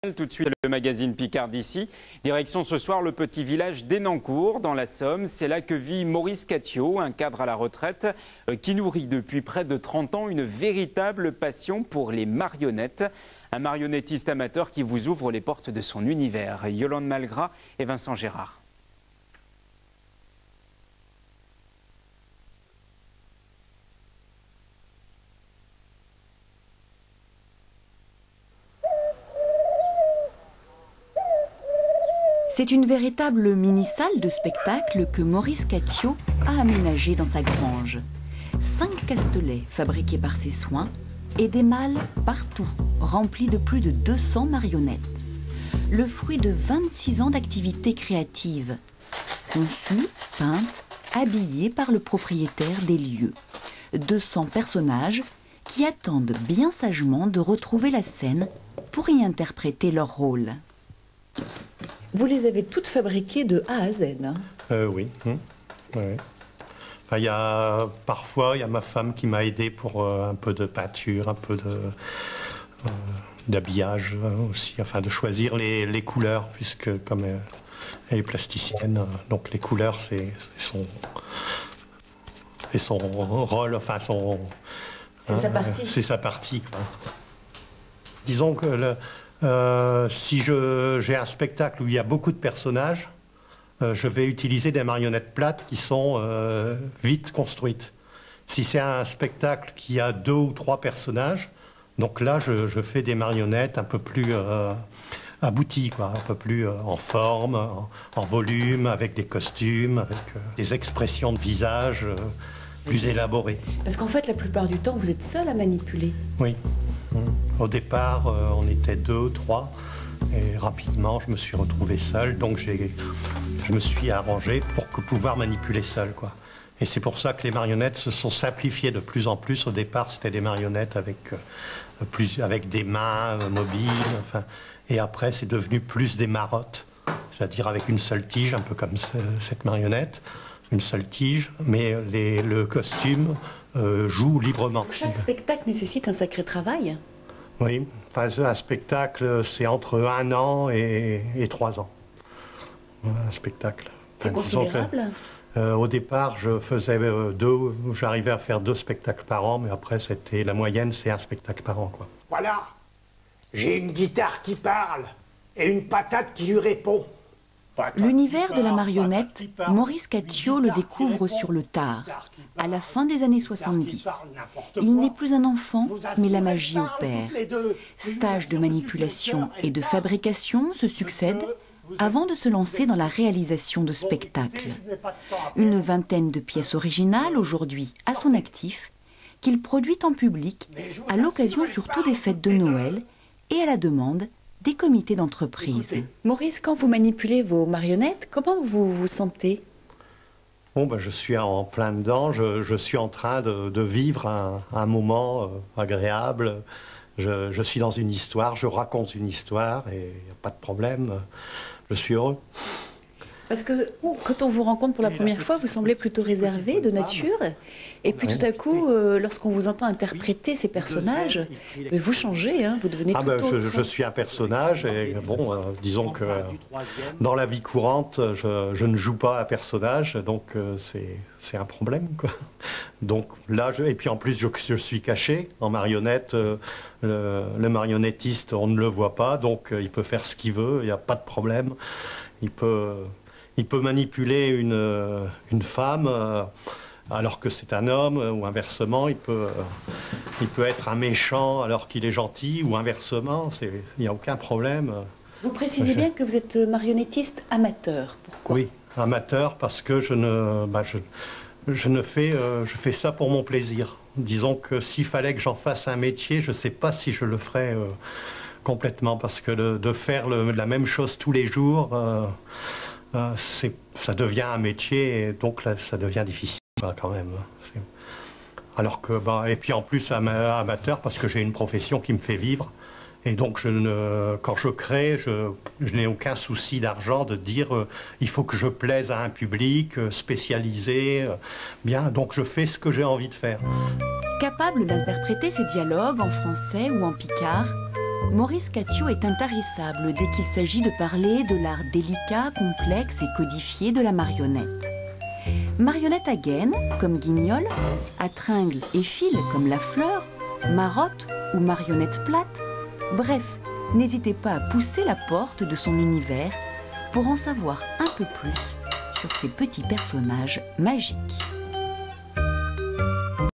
Tout de suite, le magazine Picard d'ici. Direction ce soir le petit village d'Hénancourt, dans la Somme. C'est là que vit Maurice Cattiot, un cadre à la retraite, qui nourrit depuis près de 30 ans une véritable passion pour les marionnettes. Un marionnettiste amateur qui vous ouvre les portes de son univers. Yolande Malgras et Vincent Gérard. C'est une véritable mini-salle de spectacle que Maurice Cattiot a aménagée dans sa grange. 5 castelets fabriqués par ses soins et des malles partout, remplis de plus de 200 marionnettes. Le fruit de 26 ans d'activité créative, conçues, peintes, habillées par le propriétaire des lieux. 200 personnages qui attendent bien sagement de retrouver la scène pour y interpréter leur rôle. Vous les avez toutes fabriquées de A à Z, hein? Oui. Ouais. Enfin, parfois, il y a ma femme qui m'a aidé pour un peu de peinture, un peu d'habillage aussi, enfin de choisir les couleurs, puisque comme elle est plasticienne, donc les couleurs, c'est son rôle, enfin c'est sa partie. C'est sa partie, quoi. Disons que si j'ai un spectacle où il y a beaucoup de personnages, je vais utiliser des marionnettes plates qui sont vite construites. Si c'est un spectacle qui a 2 ou 3 personnages, donc là je fais des marionnettes un peu plus abouties, quoi, un peu plus en forme, en volume, avec des costumes, avec des expressions de visage plus élaborées. Parce qu'en fait, la plupart du temps, vous êtes seul à manipuler. Oui. Au départ, on était 2, 3, et rapidement, je me suis retrouvé seul, donc je me suis arrangé pour pouvoir manipuler seul, quoi. Et c'est pour ça que les marionnettes se sont simplifiées de plus en plus. Au départ, c'était des marionnettes avec des mains mobiles, enfin, et après, c'est devenu plus des marottes, c'est-à-dire avec une seule tige, un peu comme cette marionnette, une seule tige, mais le costume joue librement. Chaque spectacle nécessite un sacré travail. Oui, enfin, un spectacle, c'est entre 1 an et 3 ans. Un spectacle. C'est considérable. Au départ, j'arrivais à faire 2 spectacles par an, mais après, la moyenne, c'est 1 spectacle par an, quoi. Voilà, j'ai une guitare qui parle et une patate qui lui répond. L'univers de la marionnette, Maurice Cattiot le découvre sur le tard, à la fin des années 70. Il n'est plus un enfant, mais la magie opère. Stages de manipulation et de fabrication se succèdent avant de se lancer dans la réalisation de spectacles. Une vingtaine de pièces originales aujourd'hui à son actif, qu'il produit en public à l'occasion surtout des fêtes de Noël et à la demande des comités d'entreprise. Maurice, quand vous manipulez vos marionnettes, comment vous vous sentez? Bon, ben, je suis en plein dedans, je suis en train de vivre un moment agréable. Je suis dans une histoire, je raconte une histoire et il n'y a pas de problème. Je suis heureux. Parce que quand on vous rencontre pour la première fois, vous semblez plutôt réservé de nature. Et puis tout à coup, lorsqu'on vous entend interpréter ces personnages, vous changez, hein, vous devenez tout autre. Je suis un personnage et bon, disons que dans la vie courante, je ne joue pas un personnage, donc c'est un problème, quoi. Donc là, et puis en plus, je suis caché en marionnette. Le marionnettiste, on ne le voit pas, donc il peut faire ce qu'il veut, il n'y a pas de problème. Il peut manipuler une femme alors que c'est un homme, ou inversement, il peut être un méchant alors qu'il est gentil, ou inversement, il n'y a aucun problème. Vous précisez bien que vous êtes marionnettiste amateur. Pourquoi? Oui, amateur parce que je fais ça pour mon plaisir. Disons que s'il fallait que j'en fasse un métier, je ne sais pas si je le ferais complètement, parce que de faire la même chose tous les jours, ça devient un métier, et donc là, ça devient difficile quand même. Alors que, et puis en plus amateur, parce que j'ai une profession qui me fait vivre, et donc quand je crée, je n'ai aucun souci d'argent, de dire il faut que je plaise à un public spécialisé, bien, donc je fais ce que j'ai envie de faire. Capable d'interpréter ces dialogues en français ou en picard, Maurice Catio est intarissable dès qu'il s'agit de parler de l'art délicat, complexe et codifié de la marionnette. Marionnette à gaine, comme Guignol, à tringles et fil, comme La Fleur, marotte ou marionnette plate, bref, n'hésitez pas à pousser la porte de son univers pour en savoir un peu plus sur ces petits personnages magiques.